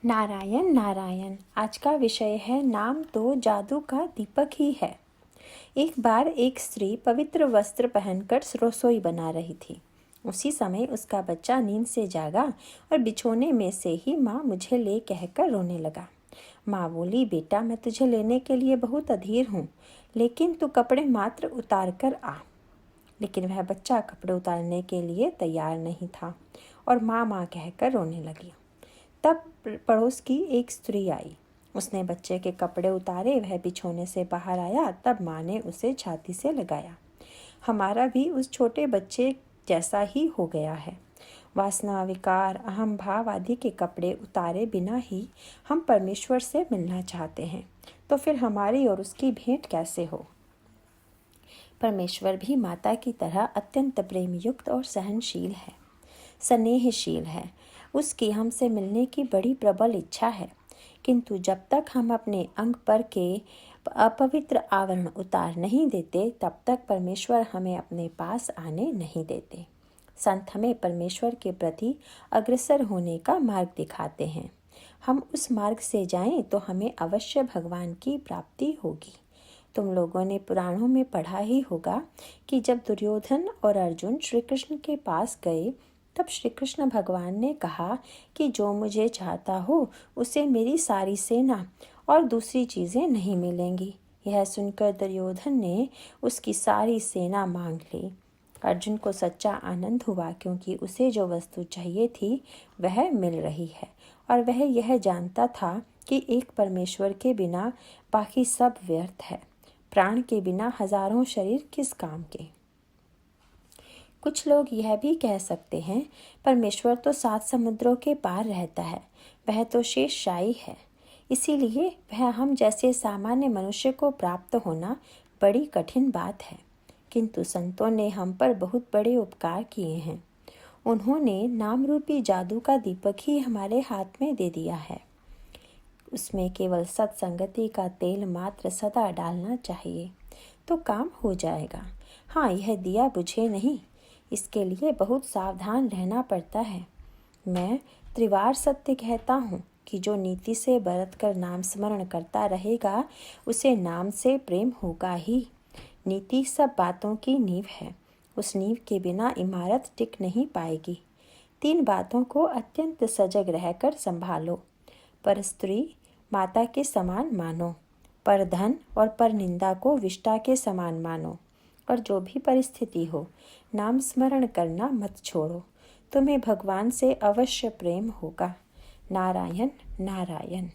नारायण नारायण। आज का विषय है नाम तो जादू का दीपक ही है। एक बार एक स्त्री पवित्र वस्त्र पहनकर रसोई बना रही थी। उसी समय उसका बच्चा नींद से जागा और बिछोने में से ही माँ मुझे ले कहकर रोने लगा। माँ बोली, बेटा मैं तुझे लेने के लिए बहुत अधीर हूँ, लेकिन तू कपड़े मात्र उतार कर आ। लेकिन वह बच्चा कपड़े उतारने के लिए तैयार नहीं था और माँ माँ कहकर रोने लगी। तब पड़ोस की एक स्त्री आई। उसने बच्चे के कपड़े उतारे, वह बिछोने से बाहर आया। तब माँ ने उसे छाती से लगाया। हमारा भी उस छोटे बच्चे जैसा ही हो गया है। वासना, विकार, अहम भाव आदि के कपड़े उतारे बिना ही हम परमेश्वर से मिलना चाहते हैं, तो फिर हमारी और उसकी भेंट कैसे हो। परमेश्वर भी माता की तरह अत्यंत प्रेम युक्त और सहनशील है, स्नेहशील है। उसकी हमसे मिलने की बड़ी प्रबल इच्छा है, किंतु जब तक हम अपने अंग पर के अपवित्र आवरण उतार नहीं देते, तब तक परमेश्वर हमें अपने पास आने नहीं देते। संत हमें परमेश्वर के प्रति अग्रसर होने का मार्ग दिखाते हैं। हम उस मार्ग से जाएं तो हमें अवश्य भगवान की प्राप्ति होगी। तुम लोगों ने पुराणों में पढ़ा ही होगा कि जब दुर्योधन और अर्जुन श्री कृष्ण के पास गए, तब श्री कृष्ण भगवान ने कहा कि जो मुझे चाहता हो उसे मेरी सारी सेना और दूसरी चीज़ें नहीं मिलेंगी। यह सुनकर दुर्योधन ने उसकी सारी सेना मांग ली। अर्जुन को सच्चा आनंद हुआ, क्योंकि उसे जो वस्तु चाहिए थी वह मिल रही है, और वह यह जानता था कि एक परमेश्वर के बिना बाकी सब व्यर्थ है। प्राण के बिना हजारों शरीर किस काम के। कुछ लोग यह भी कह सकते हैं, परमेश्वर तो 7 समुद्रों के पार रहता है, वह तो शेषशायी है, इसीलिए वह हम जैसे सामान्य मनुष्य को प्राप्त होना बड़ी कठिन बात है। किंतु संतों ने हम पर बहुत बड़े उपकार किए हैं। उन्होंने नाम रूपी जादू का दीपक ही हमारे हाथ में दे दिया है। उसमें केवल सत्संगति का तेल मात्र सदा डालना चाहिए, तो काम हो जाएगा। हाँ, यह दिया बुझे नहीं, इसके लिए बहुत सावधान रहना पड़ता है। मैं त्रिवार सत्य कहता हूँ कि जो नीति से बरत कर नाम स्मरण करता रहेगा, उसे नाम से प्रेम होगा ही। नीति सब बातों की नींव है, उस नींव के बिना इमारत टिक नहीं पाएगी। 3 बातों को अत्यंत सजग रहकर संभालो। पर स्त्री माता के समान मानो, पर धन और पर निंदा को विष्टा के समान मानो, और जो भी परिस्थिति हो नाम स्मरण करना मत छोड़ो। तुम्हें भगवान से अवश्य प्रेम होगा। नारायण नारायण।